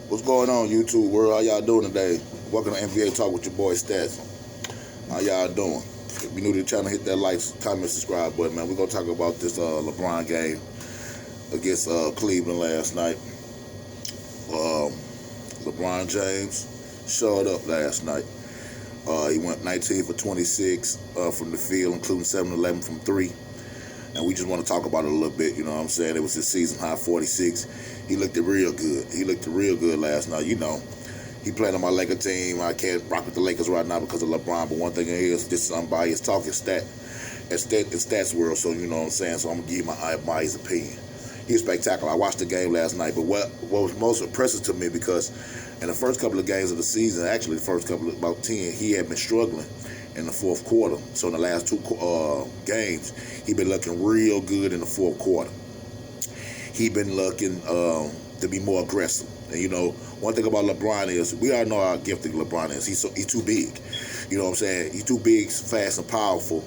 What's going on, YouTube world? How y'all doing today? Welcome to NBA Talk with your boy Stats. How y'all doing? If you're new to the channel, hit that like, comment, subscribe button, man. We're gonna talk about this LeBron game against Cleveland last night. LeBron James showed up last night. He went 19 for 26 from the field, including 7-11 from three. And we just want to talk about it a little bit, you know what I'm saying? It was his season high 46. He looked real good. He looked real good last night. You know, he played on my Lakers team. I can't rock with the Lakers right now because of LeBron, but one thing is, this is unbiased talking stats world, so you know what I'm saying? So I'm going to give you my unbiased opinion. He was spectacular. I watched the game last night, but what was most impressive to me, because in the first couple of games of the season, actually the first couple of about 10, he had been struggling in the fourth quarter. So in the last two games, he been looking real good in the fourth quarter. He been looking to be more aggressive. And you know, one thing about LeBron is, we all know how gifted LeBron is. He's too big. You know what I'm saying? He's too big, fast, and powerful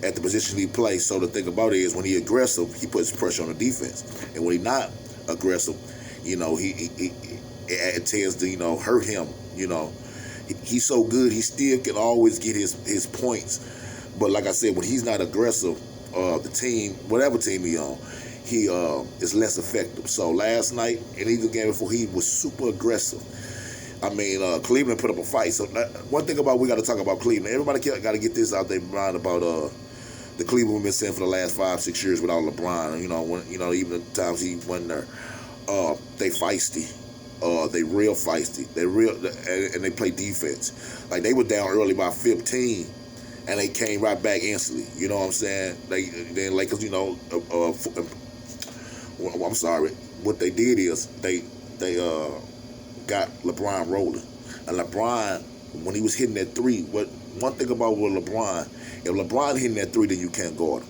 at the position he plays. So the thing about it is, when he's aggressive, he puts pressure on the defense. And when he's not aggressive, you know, it tends to, you know, hurt him. You know, he's so good, he still can always get his points. But like I said, when he's not aggressive, the team, whatever team he's on, he is less effective. So last night, and even the game before, he was super aggressive. I mean, Cleveland put up a fight. So one thing we got to talk about Cleveland. Everybody got to get this out their mind about the Cleveland we've been seeing for the last 5-6 years without LeBron. You know, even the times he went there, they feisty. They real feisty. They real, and they play defense. Like, they were down early by 15, and they came right back instantly. You know what I'm saying? Then Lakers, you know, I'm sorry. What they did is they got LeBron rolling, and LeBron, when he was hitting that three, one thing about LeBron, if LeBron hitting that three, then you can't guard him.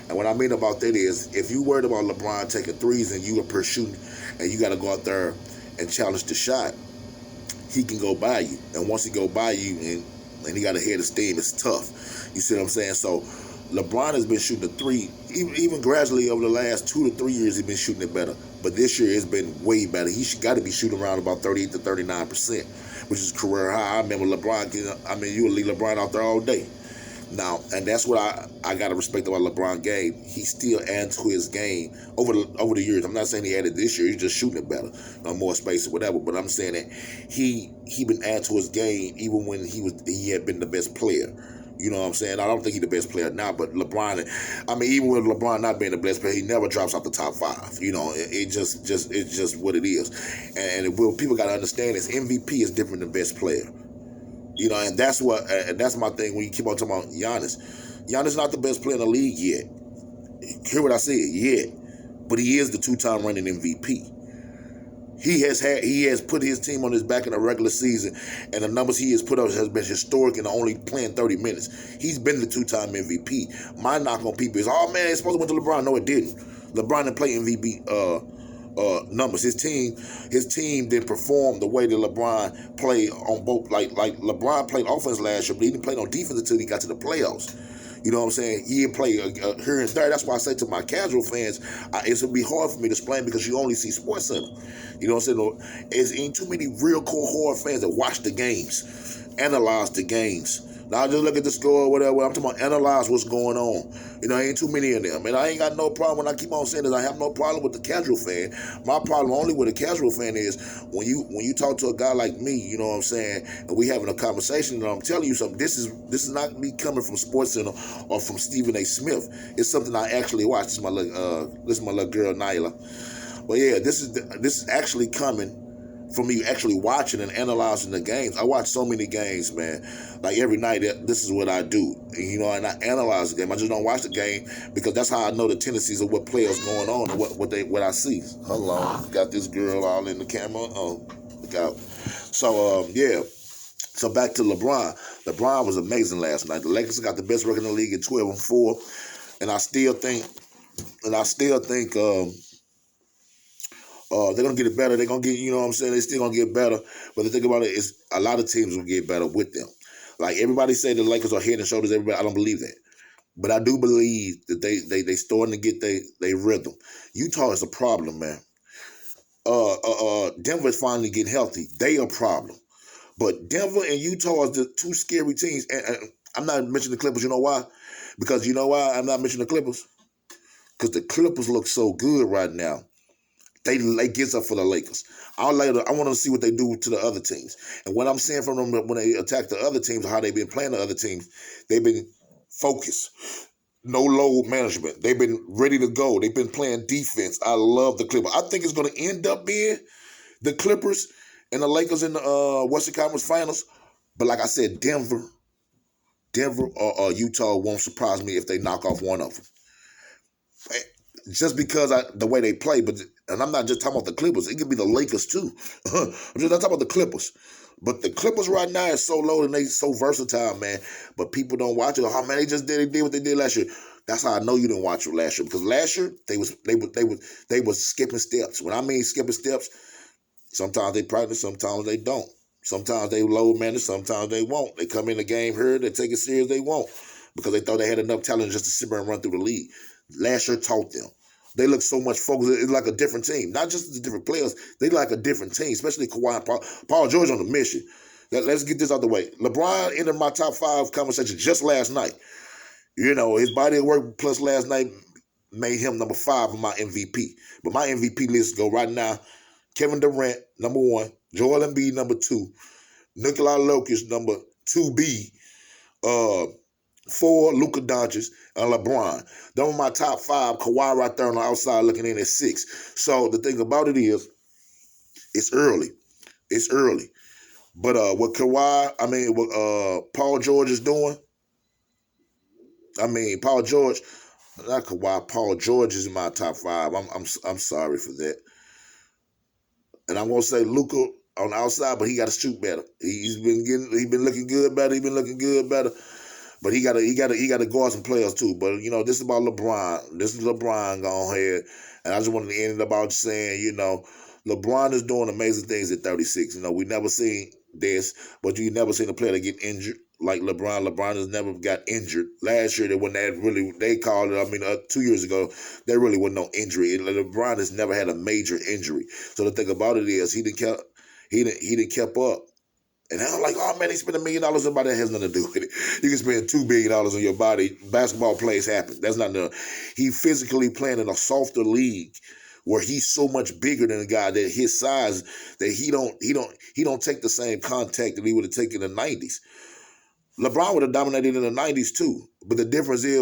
And what I mean about that is, if you worried about LeBron taking threes and you are pursuing, and you got to go out there and challenge the shot, he can go by you. And once he go by you and he got a head of steam, it's tough. You see what I'm saying? So LeBron has been shooting the three, even gradually over the last 2 to 3 years, he's been shooting it better. But this year it's been way better. He got to be shooting around about 38 to 39%, which is career high. I remember LeBron, you would leave LeBron out there all day. Now, and that's what I got to respect about LeBron game. He still adds to his game over the years. I'm not saying he added this year. He's just shooting it better, more space or whatever. But I'm saying that he been adding to his game even when he had been the best player. You know what I'm saying? I don't think he's the best player now, but LeBron, I mean, even with LeBron not being the best player, he never drops out the top 5. You know, it's just what it is. And what people got to understand is, MVP is different than best player. You know, and that's my thing when you keep on talking about Giannis. Giannis not the best player in the league yet. Hear what I said? Yet. But he is the 2-time running MVP. He has put his team on his back in the regular season, and the numbers he has put up has been historic, and only playing 30 minutes. He's been the 2-time MVP. My knock on people is, oh man, it's supposed to went to LeBron. No, it didn't. LeBron didn't play MVP numbers. His team didn't perform the way that LeBron played on both. Like LeBron played offense last year, but he didn't play no defense until he got to the playoffs. You know what I'm saying? He didn't play here and there. That's why I say to my casual fans, it's going to be hard for me to explain, because you only see SportsCenter. You know what I'm saying? It's ain't too many real core hard fans that watch the games, analyze the games. Now, just look at the score or whatever. I'm talking about analyze what's going on. You know, ain't too many of them. And I ain't got no problem. When I keep on saying this, I have no problem with the casual fan. My problem only with a casual fan is when you talk to a guy like me, you know what I'm saying, and we having a conversation, and I'm telling you something. This is not me coming from SportsCenter or from Stephen A. Smith. It's something I actually watch. This is my little girl Nyla. But yeah, this is actually coming from me actually watching and analyzing the games. I watch so many games, man. Like every night, this is what I do. You know, and I analyze the game. I just don't watch the game, because that's how I know the tendencies of what players going on and what I see. Hold on, got this girl all in the camera. Oh, look out. So yeah. So back to LeBron. LeBron was amazing last night. The Lakers got the best record in the league at 12-4, and I still think they're going to get it better. They're going to get, you know what I'm saying, they're still going to get better. But the thing about it is, a lot of teams will get better with them. Like, everybody say the Lakers are head and shoulders everybody. I don't believe that. But I do believe that they starting to get their rhythm. Utah is a problem, man. Denver is finally getting healthy. They a problem. But Denver and Utah are the two scary teams. And I'm not mentioning the Clippers. You know why? Because you know why I'm not mentioning the Clippers? Because the Clippers look so good right now. They gets up for the Lakers. I want to see what they do to the other teams. And what I'm seeing from them when they attack the other teams, how they've been playing the other teams, they've been focused. No load management. They've been ready to go. They've been playing defense. I love the Clippers. I think it's going to end up being the Clippers and the Lakers in the Western Conference Finals. But like I said, Denver or Utah won't surprise me if they knock off one of them. Just because the way they play, and I'm not just talking about the Clippers. It could be the Lakers too. I'm just not talking about the Clippers. But the Clippers right now is so low and they so versatile, man. But people don't watch it. Oh man, they did what they did last year. That's how I know you didn't watch it last year. Because last year they was skipping steps. When I mean skipping steps, sometimes they practice, sometimes they don't. Sometimes they low manage, sometimes they won't. They come in the game hurt, they take it serious, they won't. Because they thought they had enough talent just to sit there and run through the league. Last year taught them. They look so much focused. It's like a different team. Not just the different players. They like a different team, especially Kawhi and Paul George on the mission. Let's get this out the way. LeBron entered my top 5 conversation just last night. You know, his body of work plus last night made him number 5 on my MVP. But my MVP list go right now. Kevin Durant, number 1. Joel Embiid, number 2. Nikola Jokic, number 2B. 4, Luka Doncic, and LeBron. Those are my top 5. Kawhi right there on the outside looking in at 6. So the thing about it is, it's early. It's early. But what Paul George is doing, Paul George, not Kawhi, Paul George is in my top 5. I'm sorry for that. And I'm gonna say Luka on the outside, but he got to shoot better. He's been looking good better. But he got to guard some players too. But you know, this is about LeBron. This is LeBron going ahead, and I just wanted to end it about saying, you know, LeBron is doing amazing things at 36. You know, we never seen this, but you never seen a player that get injured like LeBron. LeBron has never got injured. Last year, they called it. 2 years ago, there really wasn't no injury. LeBron has never had a major injury. So the thing about it is, he didn't kept up. And I'm like, oh man, they spent $1 million on somebody that has nothing to do with it. You can spend $2 billion on your body. Basketball plays happen. That's not enough. He physically playing in a softer league where he's so much bigger than a guy that his size that he don't take the same contact that he would have taken in the 90s. LeBron would have dominated in the 90s too. But the difference is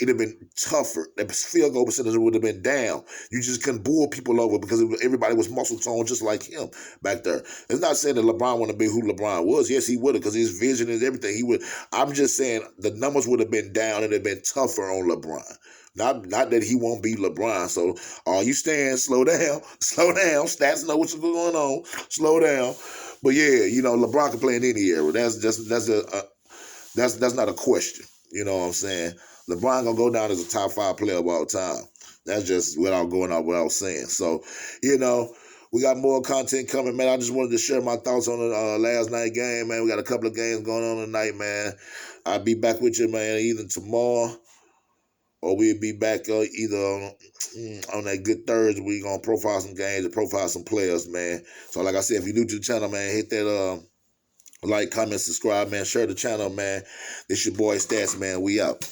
it'd have been tougher. The field goal percentage would have been down. You just couldn't bull people over because everybody was muscle toned just like him back there. It's not saying that LeBron want to be who LeBron was. Yes, he would have because his vision and everything. He would. I'm just saying the numbers would have been down and it'd have been tougher on LeBron. Not that he won't be LeBron. So all you stand, slow down. Stats know what's going on. Slow down. But yeah, you know, LeBron can play in any era. That's not a question. You know what I'm saying? LeBron gonna go down as a top 5 player of all time. That's just without going out what I was saying. So, you know, we got more content coming, man. I just wanted to share my thoughts on the last night game, man. We got a couple of games going on tonight, man. I'll be back with you, man, either tomorrow or we'll be back either on that good Thursday. We're going to profile some games and profile some players, man. So, like I said, if you're new to the channel, man, hit that like, comment, subscribe, man. Share the channel, man. This your boy Stats, man. We out.